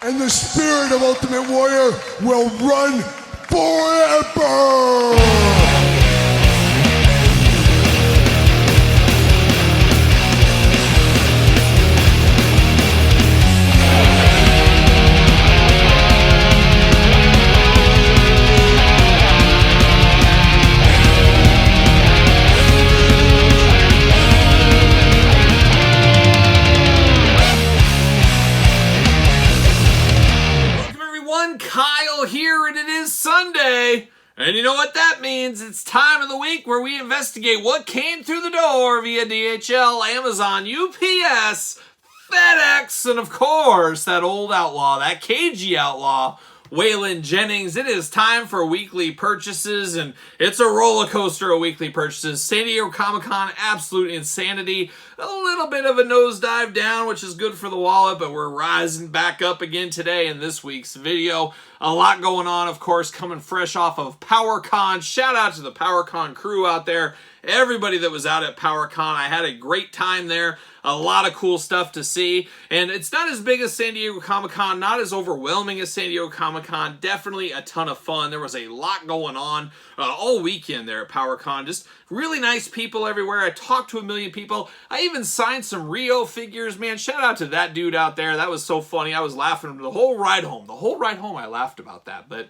and the spirit of Ultimate Warrior will run forever! Kyle here, and it is Sunday, and you know what that means. It's time of the week where we investigate what came through the door via DHL, Amazon, UPS, FedEx, and of course, that old outlaw, that cagey outlaw, Waylon Jennings. It is time for weekly purchases, and it's a roller coaster of weekly purchases. San Diego Comic-Con, absolute insanity. A little bit of a nosedive down, which is good for the wallet, but we're rising back up again today in this week's video. A lot going on, of course, coming fresh off of Powercon. Shout out to the Powercon crew out there. Everybody that was out at Powercon, I had a great time there. A lot of cool stuff to see. And it's not as big as San Diego Comic-Con, not as overwhelming as San Diego Comic-Con. Definitely a ton of fun. There was a lot going on all weekend there at Powercon. Just really nice people everywhere. I talked to a million people. I even signed some Rio figures. Man, shout out to that dude out there. That was so funny. I was laughing the whole ride home. The whole ride home I laughed about that. But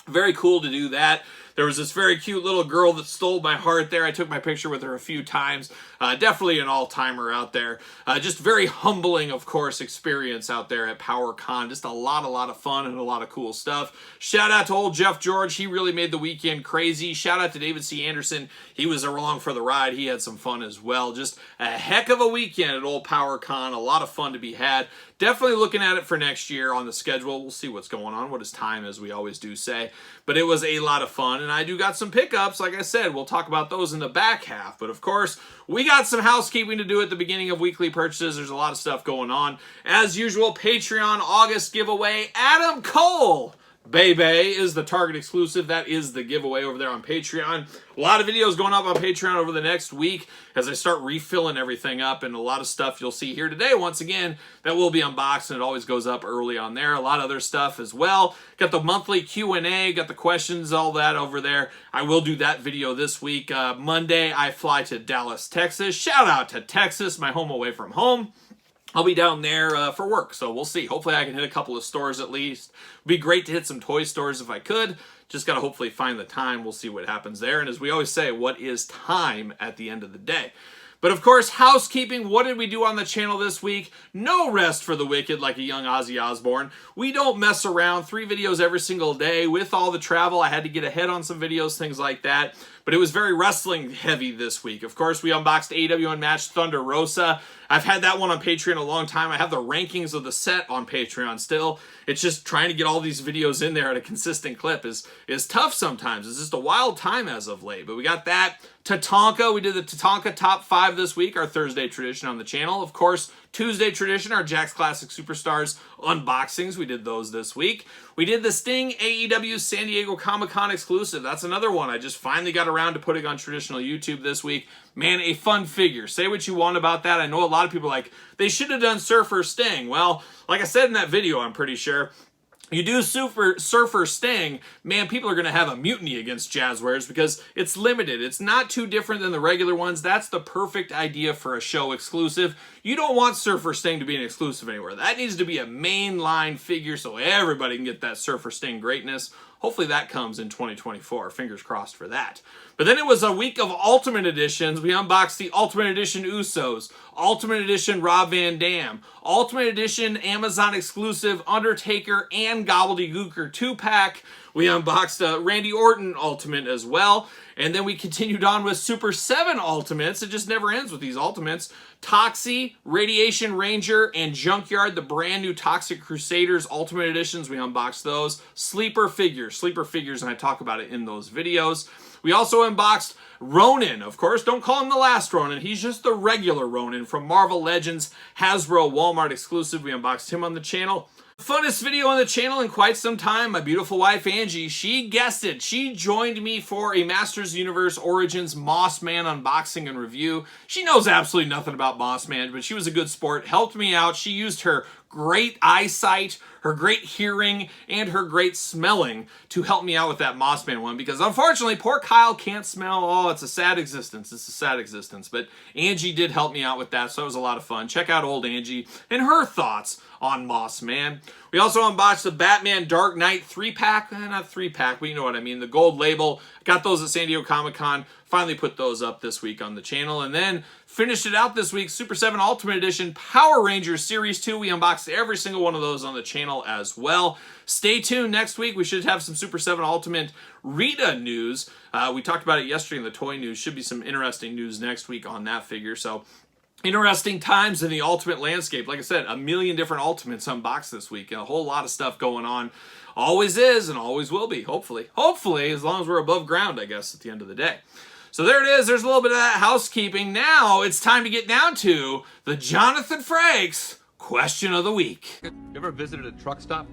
very cool to do that. There was this very cute little girl that stole my heart there. I took my picture with her a few times. Definitely an all-timer out there. Just very humbling, of course, experience out there at PowerCon. Just a lot of fun and a lot of cool stuff. Shout out to old Jeff George. He really made the weekend crazy. Shout out to David C. Anderson. He was along for the ride. He had some fun as well. Just a heck of a weekend at old PowerCon. A lot of fun to be had. Definitely looking at it for next year on the schedule. We'll see what's going on. What is time, as we always do say. But it was a lot of fun. And I do got some pickups. Like I said, we'll talk about those in the back half. But of course, we got some housekeeping to do at the beginning of weekly purchases. There's a lot of stuff going on. As usual, Patreon August giveaway. Adam Cole, Bebe, is the Target exclusive. That is the giveaway over there on Patreon. A lot of videos going up on Patreon over the next week as I start refilling everything up, and a lot of stuff you'll see here today, once again, that will be unboxed, and it always goes up early on there. A lot of other stuff as well. Got the monthly Q&A, got the questions, all that over there. I will do that video this week. Monday, I fly to Dallas, Texas. Shout out to Texas, my home away from home. I'll be down there for work, so we'll see. Hopefully I can hit a couple of stores at least. It'd be great to hit some toy stores if I could. Just got to hopefully find the time. We'll see what happens there. And as we always say, what is time at the end of the day? But of course, housekeeping. What did we do on the channel this week? No rest for the wicked like a young Ozzy Osbourne. We don't mess around. 3 videos every single day. With all the travel, I had to get ahead on some videos, things like that. But it was very wrestling heavy this week. Of course, we unboxed AEW Unmatched Thunder Rosa. I've had that one on Patreon a long time. I have the rankings of the set on Patreon still. It's just trying to get all these videos in there at a consistent clip is tough sometimes. It's just a wild time as of late. But we got that. Tatanka, we did the Tatanka Top 5 this week, our Thursday tradition on the channel. Of course, Tuesday tradition, our Jack's Classic Superstars unboxings. We did those this week. We did the Sting AEW San Diego Comic-Con exclusive. That's another one I just finally got around to putting on traditional YouTube this week. Man, a fun figure. Say what you want about that. I know a lot of people are like, they should have done Surfer Sting. Well, like I said in that video, I'm pretty sure, you do Surfer Sting, man, people are going to have a mutiny against Jazzwares because it's limited. It's not too different than the regular ones. That's the perfect idea for a show exclusive. You don't want Surfer Sting to be an exclusive anywhere. That needs to be a mainline figure so everybody can get that Surfer Sting greatness. Hopefully that comes in 2024. Fingers crossed for that. But then it was a week of Ultimate Editions. We unboxed the Ultimate Edition Usos, Ultimate Edition Rob Van Dam, Ultimate Edition Amazon exclusive Undertaker and Gobbledygooker 2-pack. We unboxed Randy Orton Ultimate as well. And then we continued on with Super 7 Ultimates. It just never ends with these Ultimates. Toxie, Radiation Ranger, and Junkyard, the brand new Toxic Crusaders Ultimate Editions. We unboxed those. Sleeper figures, and I talk about it in those videos. We also unboxed Ronin, of course. Don't call him the last Ronin. He's just the regular Ronin from Marvel Legends, Hasbro Walmart exclusive. We unboxed him on the channel. Funnest video on the channel in quite some time. My beautiful wife, Angie, she guessed it. She joined me for a Masters Universe Origins Moss Man unboxing and review. She knows absolutely nothing about Moss Man, but she was a good sport, helped me out. She used her great eyesight, her great hearing, and her great smelling to help me out with that Mossman one, because unfortunately, poor Kyle can't smell. Oh, it's a sad existence. It's a sad existence. But Angie did help me out with that, so it was a lot of fun. Check out old Angie and her thoughts on Mossman. We also unboxed the Batman Dark Knight 3-pack. Not 3-pack, but you know what I mean. The gold label. Got those at San Diego Comic-Con. Finally put those up this week on the channel. And then finished it out this week, Super 7 Ultimate Edition Power Rangers Series 2. We unboxed every single one of those on the channel as well. Stay tuned. Next week, we should have some Super 7 Ultimate Rita news. We talked about it yesterday in the toy news. Should be some interesting news next week on that figure. So interesting times in the Ultimate landscape. Like I said, a million different Ultimates unboxed this week, and a whole lot of stuff going on. Always is and always will be, hopefully. Hopefully, as long as we're above ground, I guess, at the end of the day. So there it is. There's a little bit of that housekeeping. Now it's time to get down to the Jonathan Frakes question of the week. You ever visited a truck stop?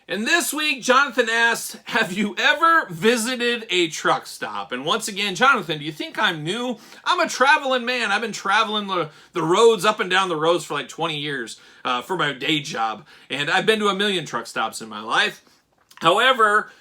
And this week, Jonathan asks, have you ever visited a truck stop? And once again, Jonathan, do you think I'm new? I'm a traveling man. I've been traveling the roads, up and down the roads for like 20 years for my day job. And I've been to a million truck stops in my life. However,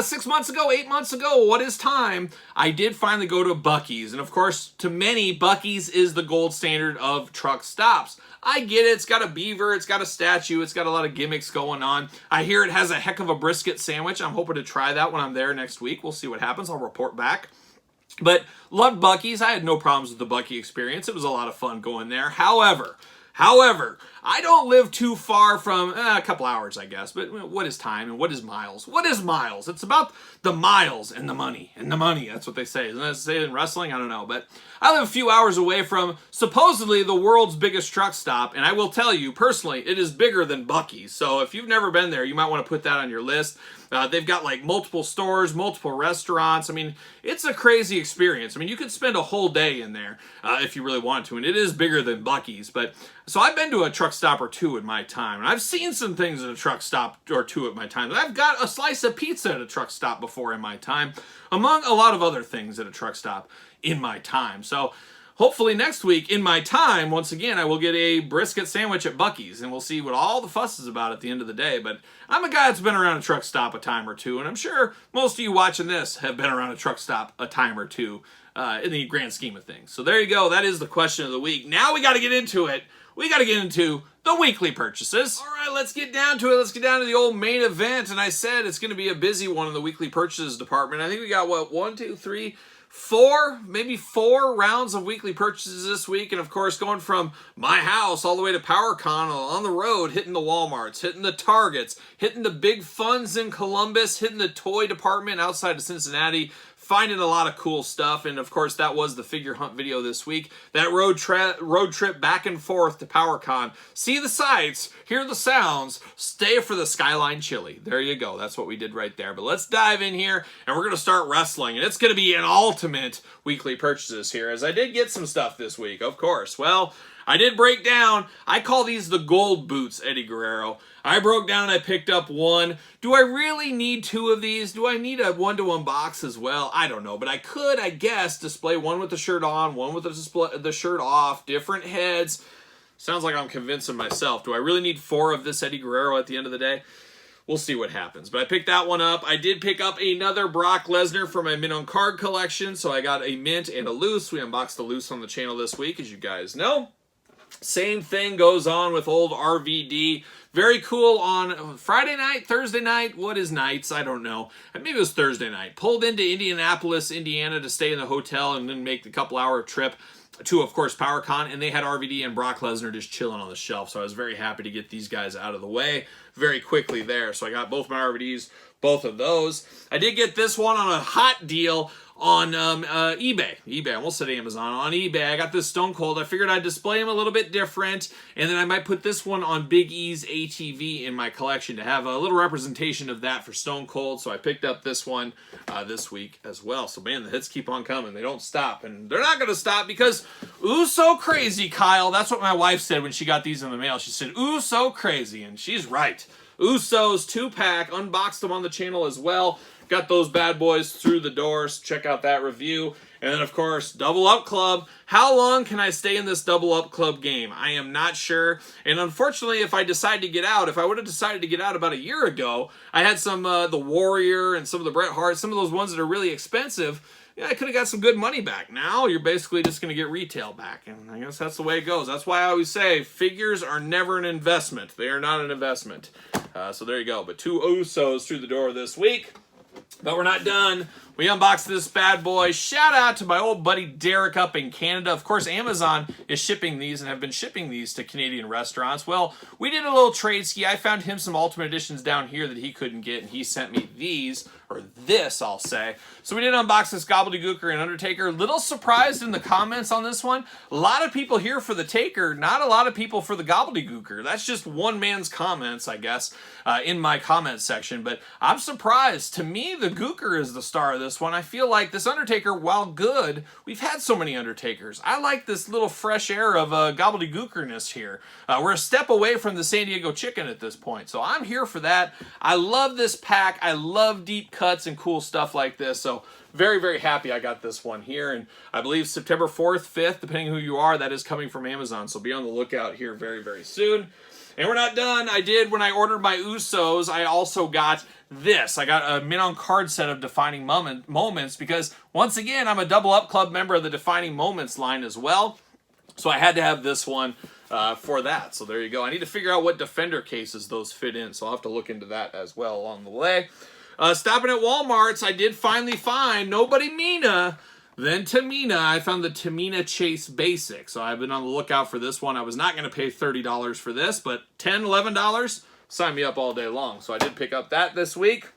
6 months ago, 8 months ago, what is time? I did finally go to Buc-ee's. And of course, to many, Buc-ee's is the gold standard of truck stops. I get it. It's got a beaver. It's got a statue. It's got a lot of gimmicks going on. I hear it has a heck of a brisket sandwich. I'm hoping to try that when I'm there next week. We'll see what happens. I'll report back. But loved Buc-ee's. I had no problems with the Buc-ee experience. It was a lot of fun going there. However, I don't live too far from a couple hours, I guess. But what is time and what is miles? What is miles? It's about the miles and the money. And the money, that's what they say. Isn't that what they say in wrestling? I don't know. But I live a few hours away from supposedly the world's biggest truck stop. And I will tell you, personally, it is bigger than Buc-ee's. So if you've never been there, you might want to put that on your list. They've got like multiple stores, multiple restaurants. I mean, it's a crazy experience. I mean, you could spend a whole day in there if you really wanted to. And it is bigger than Buc-ee's. But so I've been to a truck stop or two in my time. And I've seen some things at a truck stop or two at my time. And I've got a slice of pizza at a truck stop before in my time, among a lot of other things at a truck stop in my time. So hopefully next week, in my time, once again, I will get a brisket sandwich at Buc-ee's, and we'll see what all the fuss is about at the end of the day. But I'm a guy that's been around a truck stop a time or two, and I'm sure most of you watching this have been around a truck stop a time or two in the grand scheme of things. So there you go. That is the question of the week. Now we got to get into it. We got to get into the weekly purchases. All right, let's get down to it. Let's get down to the old main event. And I said it's going to be a busy one in the weekly purchases department. I think we got, what, 1, 2, 3, 4, maybe 4 rounds of weekly purchases this week. And of course, going from my house all the way to Powercon on the road, hitting the Walmarts, hitting the Targets, hitting the big funds in Columbus, hitting the toy department outside of Cincinnati, finding a lot of cool stuff. And of course, that was the figure hunt video this week. That road trip back and forth to Powercon. See the sights, hear the sounds, stay for the Skyline Chili. There you go. That's what we did right there. But let's dive in here, and we're going to start wrestling. And it's going to be an ultimate weekly purchases here, as I did get some stuff this week, of course. Well, I did break down. I call these the gold boots, Eddie Guerrero. I broke down and I picked up one. Do I really need 2 of these? Do I need a one to unbox as well? I don't know, but I could, I guess, display one with the shirt on, one with the shirt off, different heads. Sounds like I'm convincing myself. Do I really need 4 of this Eddie Guerrero at the end of the day? We'll see what happens. But I picked that one up. I did pick up another Brock Lesnar for my mint on card collection. So I got a mint and a loose. We unboxed the loose on the channel this week, as you guys know. Same thing goes on with old RVD. Very cool on Friday night, Thursday night. What is nights? I don't know. Maybe it was Thursday night. Pulled into Indianapolis, Indiana to stay in the hotel and then make the couple-hour trip to, of course, Powercon. And they had RVD and Brock Lesnar just chilling on the shelf. So I was very happy to get these guys out of the way very quickly there. So I got both my RVDs, both of those. I did get this one on a hot deal on eBay. I almost said Amazon. On eBay, I got this Stone Cold. I figured I'd display him a little bit different, and then I might put this one on Big E's ATV in my collection to have a little representation of that for Stone Cold. So I picked up this one this week as well. So man, the hits keep on coming. They don't stop, and they're not going to stop because ooh, so crazy, Kyle. That's what my wife said when she got these in the mail. She said, ooh, so crazy, and she's right. Usos 2-pack, unboxed them on the channel as well. Got those bad boys through the doors. Check out that review. And then, of course, Double Up Club. How long can I stay in this Double Up Club game? I am not sure. And unfortunately, if I decide to get out, if I would have decided to get out about a year ago, I had some, the Warrior and some of the Bret Hart, some of those ones that are really expensive. Yeah, I could have got some good money back. Now, you're basically just going to get retail back. And I guess that's the way it goes. That's why I always say figures are never an investment. They are not an investment. So there you go. But 2 Usos through the door this week. But we're not done. We unboxed this bad boy. Shout out to my old buddy Derek up in Canada. Of course, Amazon is shipping these and have been shipping these to Canadian restaurants. Well, we did a little trade ski. I found him some Ultimate Editions down here that he couldn't get, and he sent me these, or this, I'll say. So we did unbox this Gobbledygooker and Undertaker. Little surprised in the comments on this one. A lot of people here for the Taker, not a lot of people for the Gobbledygooker. That's just one man's comments, I guess, in my comment section. But I'm surprised. To me, the Gooker is the star of this one. I feel like this Undertaker, while good, we've had so many Undertakers. I like this little fresh air of Gobbledygookerness here. We're a step away from the San Diego Chicken at this point, so I'm here for that. I love this pack. I love deep cuts and cool stuff like this, so very, very happy I got this one here. And I believe September 4th, 5th, depending who you are, that is coming from Amazon, so be on the lookout here very, very soon. And we're not done. When I ordered my Usos, I also got this. I got a mint-on card set of Defining Moments because, once again, I'm a Double Up Club member of the Defining Moments line as well. So I had to have this one for that. So there you go. I need to figure out what Defender cases those fit in, so I'll have to look into that as well along the way. Stopping at Walmart's, I did finally find Nobody Mina, then Tamina. I found the Tamina Chase Basic, so I've been on the lookout for this one. I was not going to pay $30 for this, but $10, $11, sign me up all day long. So I did pick up that this week.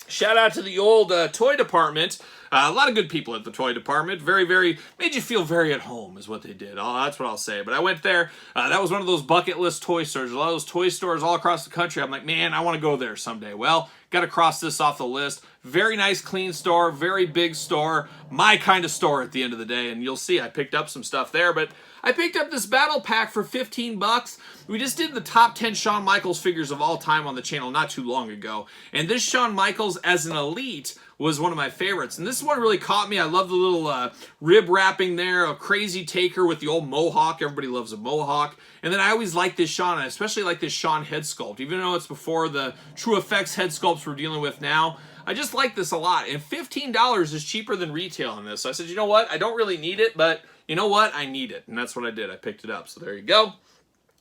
Shout out to the old toy department. A lot of good people at the toy department. Very, very, made you feel very at home is what they did. Oh, that's what I'll say. But I went there. That was one of those bucket list toy stores. A lot of those toy stores all across the country. I'm like, man, I want to go there someday. Well, got to cross this off the list. Very nice, clean store. Very big store. My kind of store at the end of the day. And you'll see I picked up some stuff there. But I picked up this battle pack for 15 bucks. We just did the top 10 Shawn Michaels figures of all time on the channel not too long ago. And this Shawn Michaels as an Elite was one of my favorites. And this one really caught me. I love the little rib wrapping there, a crazy Taker with the old mohawk. Everybody loves a mohawk. And then I always like this Shawn. I especially like this Shawn head sculpt. Even though it's before the True Effects head sculpts we're dealing with now, I just like this a lot. And $15 is cheaper than retail on this. So I said, you know what? I don't really need it, but you know what? I need it. And that's what I did. I picked it up. So there you go.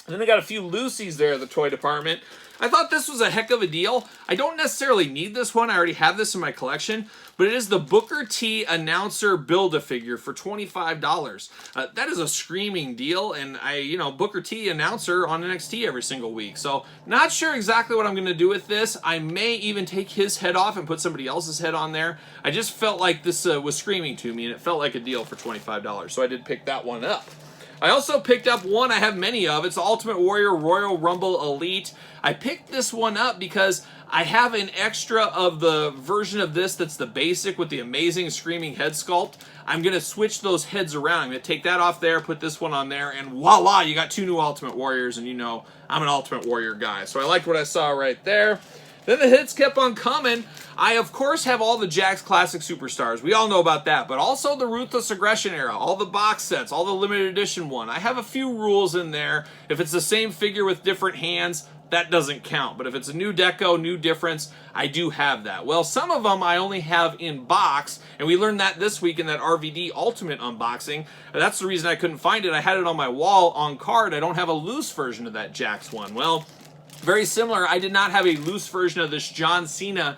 And then I got a few Lucy's there at the toy department. I thought this was a heck of a deal. I don't necessarily need this one. I already have this in my collection. But it is the Booker T Announcer Build-A-Figure for $25. That is a screaming deal. And Booker T Announcer on NXT every single week. So not sure exactly what I'm going to do with this. I may even take his head off and put somebody else's head on there. I just felt like this was screaming to me. And it felt like a deal for $25. So I did pick that one up. I also picked up one I have many of. It's the Ultimate Warrior Royal Rumble Elite. I picked this one up because I have an extra of the version of this that's the basic with the amazing screaming head sculpt. I'm going to switch those heads around. I'm going to take that off there, put this one on there, and voila, you got 2 new Ultimate Warriors, and you know I'm an Ultimate Warrior guy. So I liked what I saw right there. Then the hits kept on coming. I, of course, have all the Jakks Classic Superstars. We all know about that. But also the Ruthless Aggression era, all the box sets, all the limited edition one. I have a few rules in there. If it's the same figure with different hands, that doesn't count. But if it's a new deco, new difference, I do have that. Well, some of them I only have in box, and we learned that this week in that RVD Ultimate unboxing. That's the reason I couldn't find it. I had it on my wall on card. I don't have a loose version of that Jakks one. Well, very similar. I did not have a loose version of this John Cena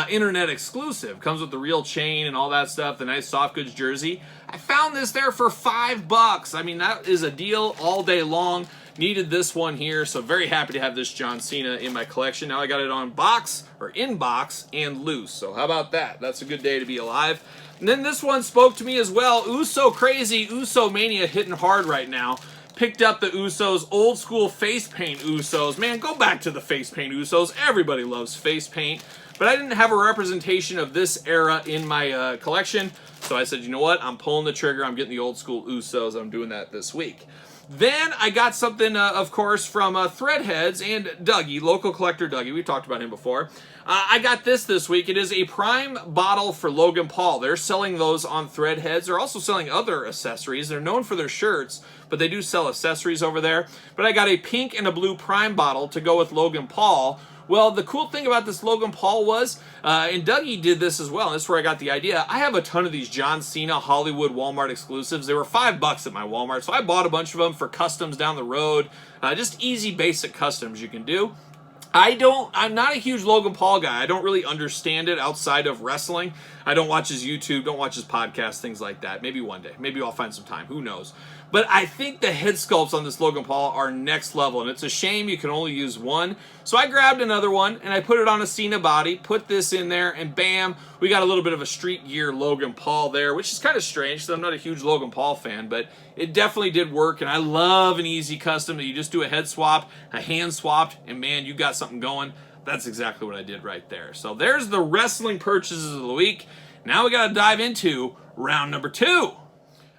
internet exclusive. Comes with the real chain and all that stuff, the nice soft goods jersey. I found this there for $5. I mean, that is a deal all day long. Needed this one here, so very happy to have this John Cena in my collection. Now I got it on box, or in box, and loose. So how about that? That's a good day to be alive. And then this one spoke to me as well. Uso crazy, Uso mania hitting hard right now. Picked up the Usos, old school face paint Usos. Man, go back to the face paint Usos. Everybody loves face paint. But I didn't have a representation of this era in my collection. So I said, you know what? I'm pulling the trigger. I'm getting the old school Usos. I'm doing that this week. Then I got something, of course, from Threadheads and Dougie, local collector Dougie. We've talked about him before. I got this week. It is a prime bottle for Logan Paul. They're selling those on Threadheads. They're also selling other accessories. They're known for their shirts, but they do sell accessories over there. But I got a pink and a blue prime bottle to go with Logan Paul. Well, the cool thing about this Logan Paul was, and Dougie did this as well, and this is where I got the idea, I have a ton of these John Cena Hollywood Walmart exclusives. They were $5 at my Walmart, so I bought a bunch of them for customs down the road. Just easy, basic customs you can do. I'm not a huge Logan Paul guy. I don't really understand it outside of wrestling. I don't watch his YouTube, don't watch his podcast, things like that. Maybe one day. Maybe I'll find some time. Who knows? But I think the head sculpts on this Logan Paul are next level, and it's a shame you can only use one. So I grabbed another one, and I put it on a Cena body, put this in there, and bam, we got a little bit of a street gear Logan Paul there, which is kind of strange, because I'm not a huge Logan Paul fan, but it definitely did work, and I love an easy custom that you just do a head swap, a hand swapped, and man, you got something going. That's exactly what I did right there. So there's the wrestling purchases of the week. Now we got to dive into round number 2.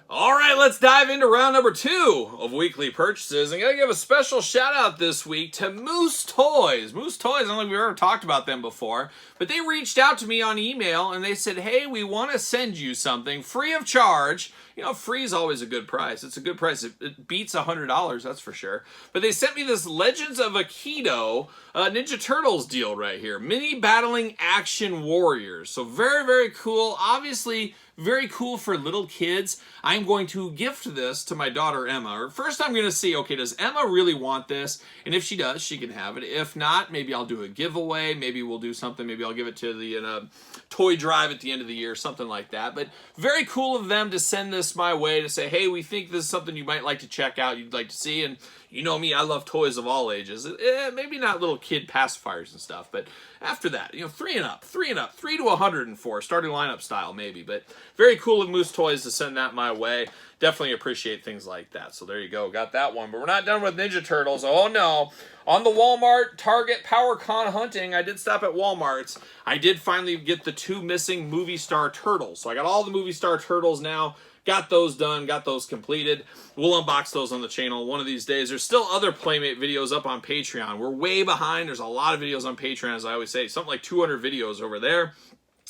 All right, let's dive into round number 2 of weekly purchases. I'm going to give a special shout out this week to Moose Toys. Moose Toys, I don't think we've ever talked about them before, but they reached out to me on email and they said, hey, we want to send you something free of charge. You know, free is always a good price. It's a good price. It beats $100, that's for sure. But they sent me this Legends of Aikido Ninja Turtles deal right here. Mini Battling Action Warriors. So very, very cool. Obviously, very cool for little kids. I'm going to gift this to my daughter, Emma. First, I'm going to see, okay, does Emma really want this? And if she does, she can have it. If not, maybe I'll do a giveaway. Maybe we'll do something. Maybe I'll give it to the toy drive at the end of the year, something like that. But very cool of them to send this my way to say, hey, we think this is something you might like to check out, you'd like to see. And you know me, I love toys of all ages. Maybe not little kid pacifiers and stuff, but after that, you know, 3 and up, 3 to 104, starting lineup style maybe. But very cool of Moose Toys to send that my way. Definitely appreciate things like that. So there you go, got that one. But we're not done with Ninja Turtles. Oh no. On the Walmart Target Powercon hunting, I did stop at Walmart's. I did finally get the 2 missing Movie Star Turtles. So I got all the Movie Star Turtles now. Got those done, got those completed. We'll unbox those on the channel one of these days. There's still other Playmate videos up on Patreon. We're way behind. There's a lot of videos on Patreon, as I always say. Something like 200 videos over there.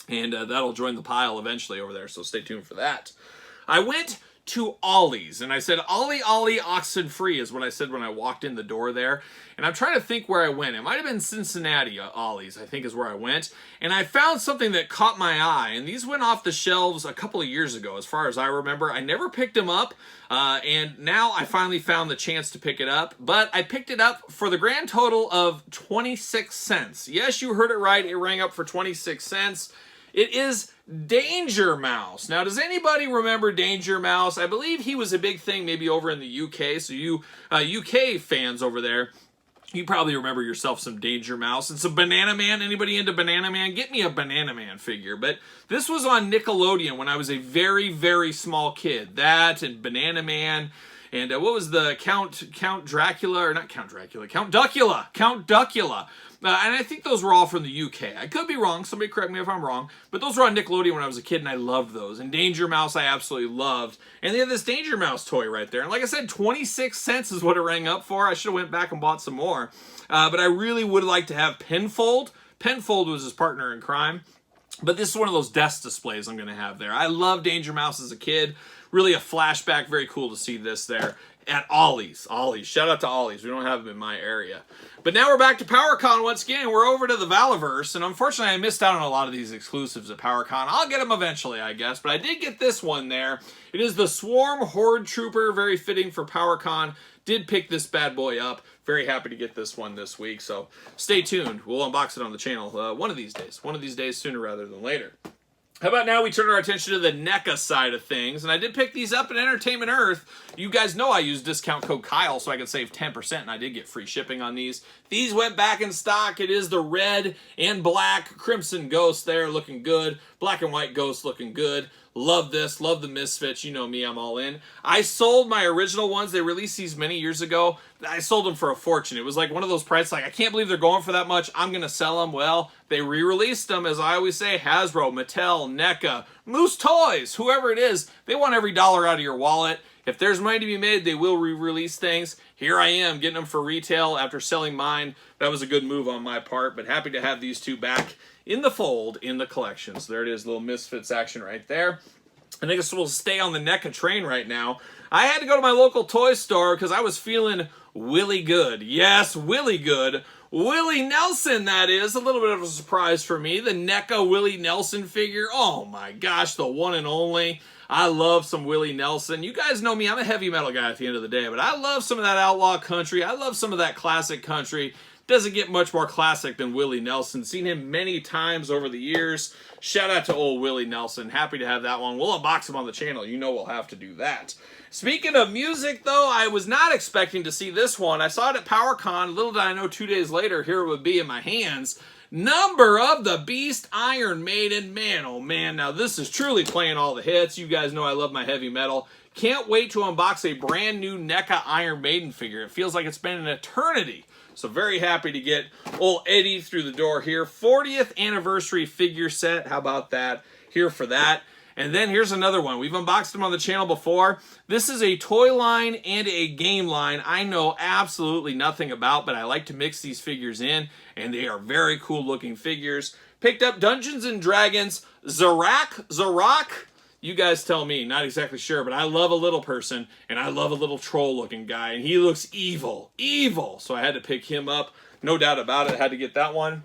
And that'll join the pile eventually over there, so stay tuned for that. I went to Ollie's, and I said, Ollie, oxen free is what I said when I walked in the door there. And I'm trying to think where I went. It might have been Cincinnati, Ollie's, I think is where I went. And I found something that caught my eye, and these went off the shelves a couple of years ago, as far as I remember. I never picked them up, and now I finally found the chance to pick it up. But I picked it up for the grand total of 26 cents. Yes, you heard it right. It rang up for 26 cents. It is Danger Mouse. Now, does anybody remember Danger Mouse? I believe he was a big thing maybe over in the UK. So you UK fans over there, you probably remember yourself some Danger Mouse and some Banana Man. Anybody into Banana Man? Get me a Banana Man figure. But this was on Nickelodeon when I was a very, very small kid. That and Banana Man. And what was the Count Dracula, or not Count Dracula, Count Duckula. And I think those were all from the UK. I could be wrong. Somebody correct me if I'm wrong. But those were on Nickelodeon when I was a kid, and I loved those. And Danger Mouse I absolutely loved. And they had this Danger Mouse toy right there. And like I said, 26 cents is what it rang up for. I should have went back and bought some more. But I really would like to have Penfold. Penfold was his partner in crime. But this is one of those desk displays I'm going to have there. I loved Danger Mouse as a kid. Really a flashback. Very cool to see this there at Ollie's. Shout out to Ollie's. We don't have them in my area. But now we're back to Powercon once again. We're over to the Valaverse, and unfortunately I missed out on a lot of these exclusives at Powercon. I'll get them eventually, I guess, but I did get this one there. It is the Swarm Horde Trooper, very fitting for Powercon. Did pick this bad boy up. Very happy to get this one this week, so stay tuned. We'll unbox it on the channel one of these days, sooner rather than later. How about now we turn our attention to the NECA side of things, and I did pick these up at Entertainment Earth. You guys know I use discount code Kyle so I could save 10%, and I did get free shipping on these. These went back in stock. It is the red and black Crimson Ghost there, looking good. Black and white Ghost looking good. Love this. Love the Misfits. You know me, I'm all in. I sold my original ones. They released these many years ago. I sold them for a fortune. It was like one of those prices, like, I can't believe they're going for that much. I'm going to sell them. Well, they re-released them, as I always say, Hasbro, Mattel, NECA, Moose Toys, whoever it is. They want every dollar out of your wallet. If there's money to be made, they will re-release things. Here I am getting them for retail after selling mine. That was a good move on my part, but happy to have these two back in the fold in the collection. So there it is, little Misfits action right there. And I guess we'll stay on the NECA train right now. I had to go to my local toy store because I was feeling Willie good. Yes, Willie good. Willie Nelson, that is. A little bit of a surprise for me. The NECA Willie Nelson figure. Oh my gosh, the one and only. I love some Willie Nelson. You guys know me, I'm a heavy metal guy at the end of the day, but I love some of that outlaw country. I love some of that classic country. Doesn't get much more classic than Willie Nelson. Seen him many times over the years. Shout out to old Willie Nelson. Happy to have that one. We'll unbox him on the channel. You know we'll have to do that. Speaking of music, though, I was not expecting to see this one. I saw it at Powercon. Little did I know 2 days later, here it would be in my hands. Number of the Beast, Iron Maiden. Man, oh man. Now, this is truly playing all the hits. You guys know I love my heavy metal. Can't wait to unbox a brand new NECA Iron Maiden figure. It feels like it's been an eternity. So very happy to get old Eddie through the door here. 40th anniversary figure set. How about that? Here for that. And then here's another one. We've unboxed them on the channel before. This is a toy line and a game line I know absolutely nothing about, but I like to mix these figures in, and they are very cool looking figures. Picked up Dungeons and Dragons, Zarak. You guys tell me, not exactly sure, but I love a little person, and I love a little troll-looking guy, and he looks evil, evil. So I had to pick him up, no doubt about it. I had to get that one.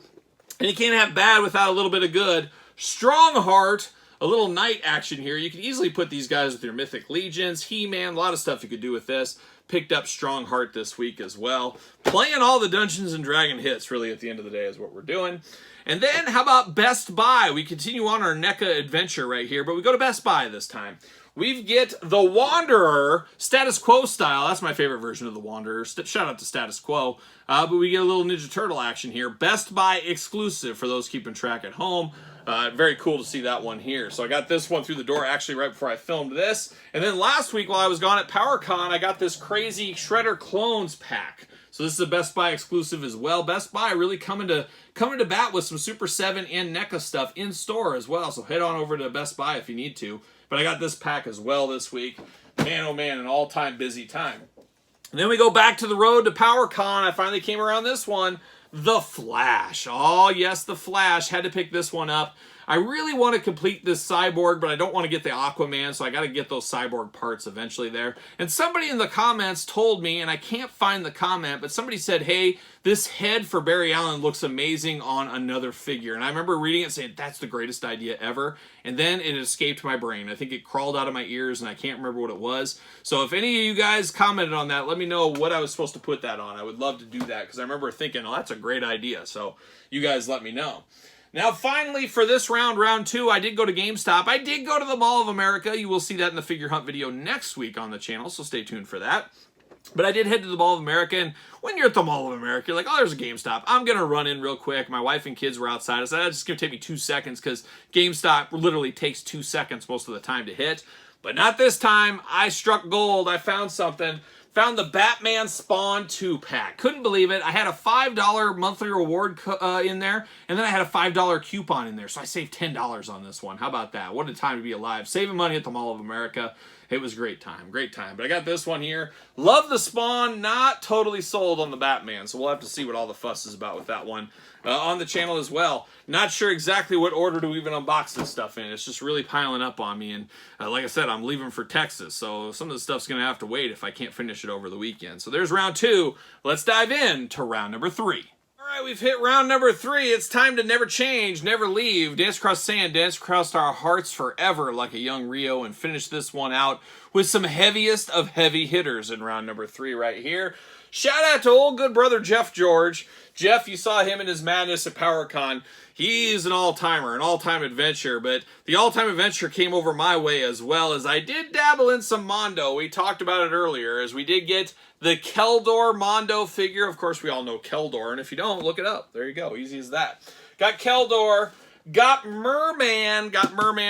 And you can't have bad without a little bit of good. Strongheart, a little knight action here. You can easily put these guys with your Mythic Legions, He-Man, a lot of stuff you could do with this. Picked up Strongheart this week as well. Playing all the Dungeons and Dragon hits, really, at the end of the day, is what we're doing. And then, how about Best Buy? We continue on our NECA adventure right here, but we go to Best Buy this time. We get the Wanderer, Status Quo style. That's my favorite version of the Wanderer. Shout out to Status Quo. But we get a little Ninja Turtle action here. Best Buy exclusive for those keeping track at home. Very cool to see that one here. So I got this one through the door actually right before I filmed this. And then last week while I was gone at Powercon, I got this crazy Shredder Clones pack. So this is a Best Buy exclusive as well. Best Buy really coming to bat with some Super 7 and NECA stuff in store as well. So head on over to Best Buy if you need to. But I got this pack as well this week. Man, oh man, an all-time busy time. And then we go back to the road to Powercon. I finally came around this one. The Flash. Oh, yes, the Flash. Had to pick this one up. I really want to complete this Cyborg, but I don't want to get the Aquaman, so I got to get those Cyborg parts eventually there. And somebody in the comments told me, and I can't find the comment, but somebody said, hey, this head for Barry Allen looks amazing on another figure. And I remember reading it and saying, that's the greatest idea ever. And then it escaped my brain. I think it crawled out of my ears, and I can't remember what it was. So if any of you guys commented on that, let me know what I was supposed to put that on. I would love to do that, because I remember thinking, oh, that's a great idea. So you guys let me know. Now, finally, for this round two, I did go to GameStop. I did go to the Mall of America. You will see that in the figure hunt video next week on the channel, so stay tuned for that. But I did head to the Mall of America, and when you're at the Mall of America, you're like, oh, there's a GameStop. I'm going to run in real quick. My wife and kids were outside. I said, it's just going to take me 2 seconds, because GameStop literally takes 2 seconds most of the time to hit. But not this time. I struck gold. I found something. Found the Batman Spawn 2-pack. Couldn't believe it. I had a $5 monthly reward in there, and then I had a $5 coupon in there, so I saved $10 on this one. How about that? What a time to be alive. Saving money at the Mall of America. It was a great time. Great time. But I got this one here. Love the Spawn. Not totally sold on the Batman, so we'll have to see what all the fuss is about with that one on the channel as well. Not sure exactly what order to even unbox this stuff in. It's just really piling up on me. And like I said, I'm leaving for Texas, so some of the stuff's going to have to wait if I can't finish it over the weekend. So there's round two. Let's dive in to round number three. All right, we've hit round number three. It's time to never change, never leave. Dance across sand, dance across our hearts forever like a young Rio, and finish this one out with some heaviest of heavy hitters in round number three right here. Shout out to old good brother Jeff George. Jeff, you saw him in his madness at Powercon. He's an all-timer, an all-time adventure, but the all-time adventure came over my way as well, as I did dabble in some Mondo. We talked about it earlier, as we did get the Keldor Mondo figure. Of course, we all know Keldor, and if you don't, look it up. There you go, easy as that. Got Keldor, got Merman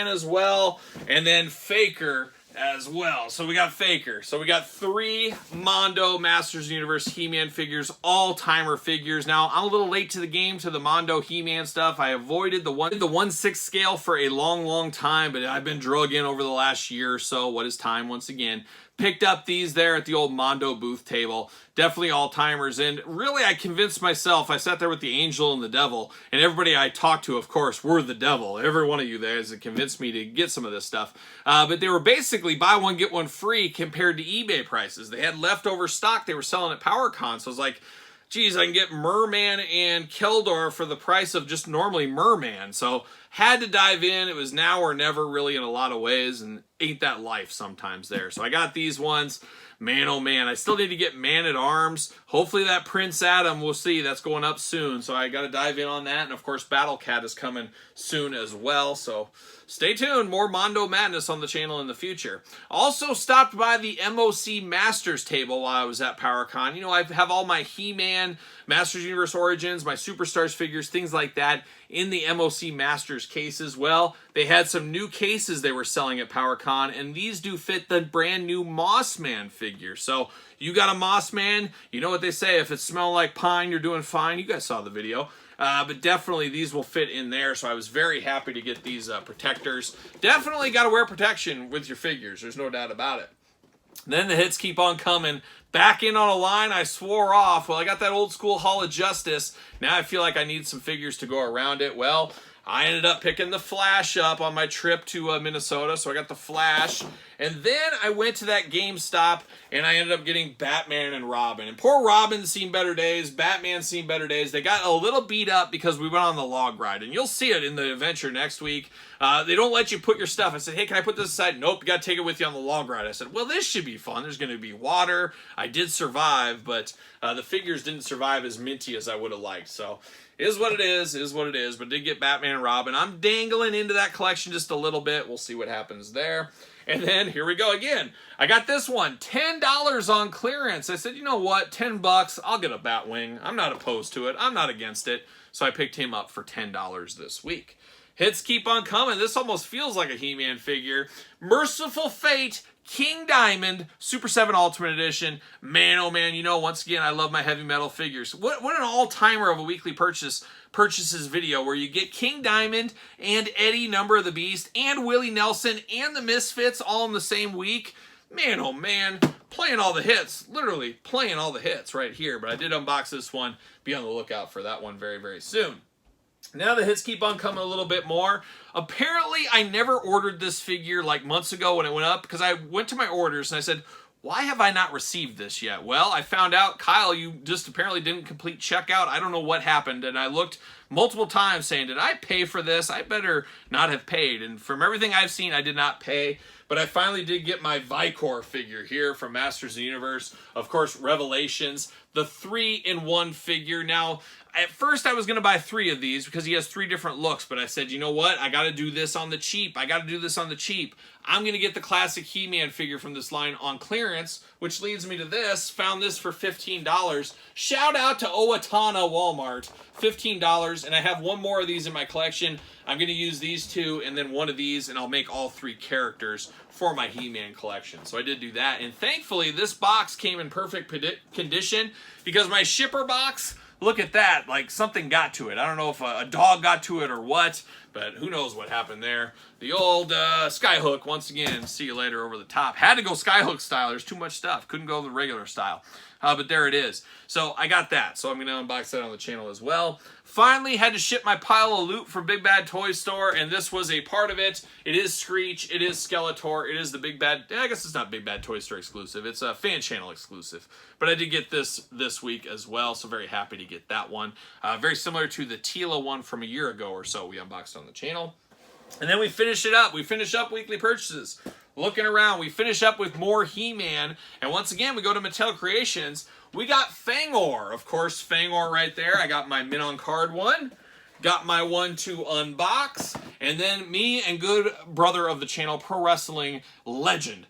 as well, and then Faker. as well. So we got Faker. So we got 3 Mondo Masters of the Universe He-Man figures, all-timer figures. Now, I'm a little late to the game to the Mondo He-Man stuff. I avoided the 1/6 scale for a long time, but I've been drug in over the last year or so. What is time once again? Picked up these there at the old Mondo booth table. Definitely all-timers. And really, I convinced myself. I sat there with the angel and the devil. And everybody I talked to, of course, were the devil. Every one of you there has convinced me to get some of this stuff. But they were basically buy one, get one free compared to eBay prices. They had leftover stock they were selling at Powercon. So I was like, geez, I can get Merman and Keldor for the price of just normally Merman. So had to dive in. It was now or never really in a lot of ways, and ain't that life sometimes there. So I got these ones. Man, oh man, I still need to get Man at Arms. Hopefully that Prince Adam, we'll see, that's going up soon. So I got to dive in on that. And of course, Battle Cat is coming soon as well. So stay tuned. More Mondo Madness on the channel in the future. Also stopped by the MOC Masters table while I was at PowerCon. You know, I have all my He-Man, Masters Universe Origins, my Superstars figures, things like that in the MOC Masters cases. Well, they had some new cases they were selling at PowerCon, and these do fit the brand new Mossman figure. So you got a Mossman, you know what they say, if it smells like pine, you're doing fine. You guys saw the video. But definitely these will fit in there, so I was very happy to get these protectors. Definitely got to wear protection with your figures, there's no doubt about it. Then the hits keep on coming. Back in on a line I swore off. Well, I got that old school Hall of Justice. Now I feel like I need some figures to go around it. Well, I ended up picking the Flash up on my trip to Minnesota, so I got the Flash. And then I went to that GameStop, and I ended up getting Batman and Robin. And poor Robin's seen better days. Batman's seen better days. They got a little beat up because we went on the log ride. And you'll see it in the adventure next week. They don't let you put your stuff. I said, hey, can I put this aside? Nope, you got to take it with you on the log ride. I said, well, this should be fun. There's going to be water. I did survive, but the figures didn't survive as minty as I would have liked. So is what it is what it is. But did get Batman and Robin. I'm dangling into that collection just a little bit. We'll see what happens there. And then here we go again. I got this one, $10 on clearance. I said, you know what, $10, I'll get a Batwing. I'm not opposed to it. I'm not against it. So I picked him up for $10 this week. Hits keep on coming. This almost feels like a He-Man figure. Merciful Fate, King Diamond, Super 7 Ultimate Edition. Man, oh man, you know, once again, I love my heavy metal figures. What an all-timer of a weekly purchases video where you get King Diamond and Eddie, Number of the Beast, and Willie Nelson and the Misfits all in the same week. Man, oh man, playing all the hits. Literally playing all the hits right here. But I did unbox this one. Be on the lookout for that one very, very soon. Now the hits keep on coming a little bit more. Apparently, I never ordered this figure like months ago when it went up because I went to my orders and I said, why have I not received this yet? Well, I found out, Kyle, you just apparently didn't complete checkout. I don't know what happened. And I looked multiple times saying, did I pay for this? I better not have paid. And from everything I've seen, I did not pay. But I finally did get my Vicor figure here from Masters of the Universe. Of course, Revelations, the 3-in-1 figure. Now, at first I was going to buy 3 of these because he has 3 different looks. But I said, you know what? I got to do this on the cheap. I'm going to get the classic He-Man figure from this line on clearance, which leads me to this. Found this for $15. Shout out to Owatonna Walmart. $15. And I have one more of these in my collection. I'm going to use these 2 and then one of these, and I'll make all 3 characters for my He-Man collection. So I did do that. And thankfully, this box came in perfect condition because my shipper box, look at that, like something got to it. I don't know if a dog got to it or what, but who knows what happened there. The old Skyhook, once again, see you later over the top. Had to go Skyhook style. There's too much stuff. Couldn't go the regular style. But there it is. So I got that. So I'm going to unbox that on the channel as well. Finally had to ship my pile of loot from Big Bad Toy Store, and this was a part of it. It is Screech. It is Skeletor. It is the Big Bad... I guess it's not Big Bad Toy Store exclusive. It's a fan channel exclusive. But I did get this week as well, so very happy to get that one. Very similar to the Tila one from a year ago or so we unboxed on the channel. And then we finish it up. We finish up weekly purchases. Looking around, we finish up with more He-Man. And once again, we go to Mattel Creations. We got Fangor. Of course, Fangor right there. I got my Min on Card one. Got my one to unbox. And then me and good brother of the channel, Pro Wrestling Legend,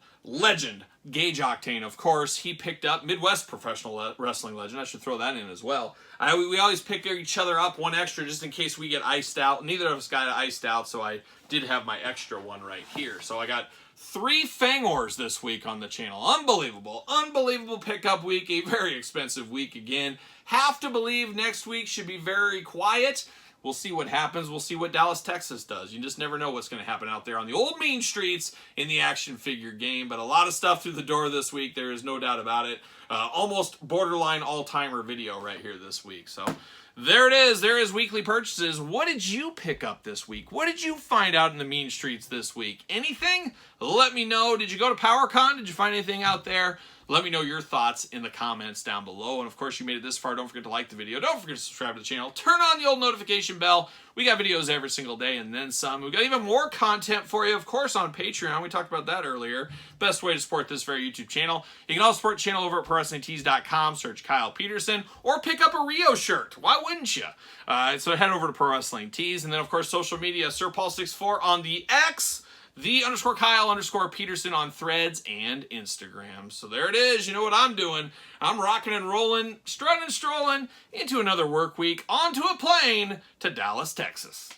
Gage Octane, of course, he picked up Midwest Professional Wrestling Legend. I should throw that in as well. We always pick each other up one extra just in case we get iced out. Neither of us got iced out, so I did have my extra one right here. So I got 3 Fangors this week on the channel. Unbelievable. Unbelievable pickup week. A very expensive week again. Have to believe next week should be very quiet. We'll see what happens. We'll see what Dallas, Texas does. You just never know what's going to happen out there on the old mean streets in the action figure game. But a lot of stuff through the door this week. There is no doubt about it. Almost borderline all-timer video right here this week. So there it is. There is weekly purchases. What did you pick up this week? What did you find out in the mean streets this week? Anything? Let me know. Did you go to Powercon? Did you find anything out there? Let me know your thoughts in the comments down below. And of course, you made it this far. Don't forget to like the video. Don't forget to subscribe to the channel. Turn on the old notification bell. We got videos every single day and then some. We got even more content for you, of course, on Patreon. We talked about that earlier. Best way to support this very YouTube channel. You can also support the channel over at ProWrestlingTees.com. Search Kyle Peterson or pick up a Rio shirt. Why wouldn't you? So head over to Pro Wrestling Tees. And then, of course, social media. SirPaul64 on the X. _Kyle_Peterson on Threads and Instagram. So there it is. You know what I'm doing. I'm rocking and rolling, strutting and strolling into another work week onto a plane to Dallas, Texas.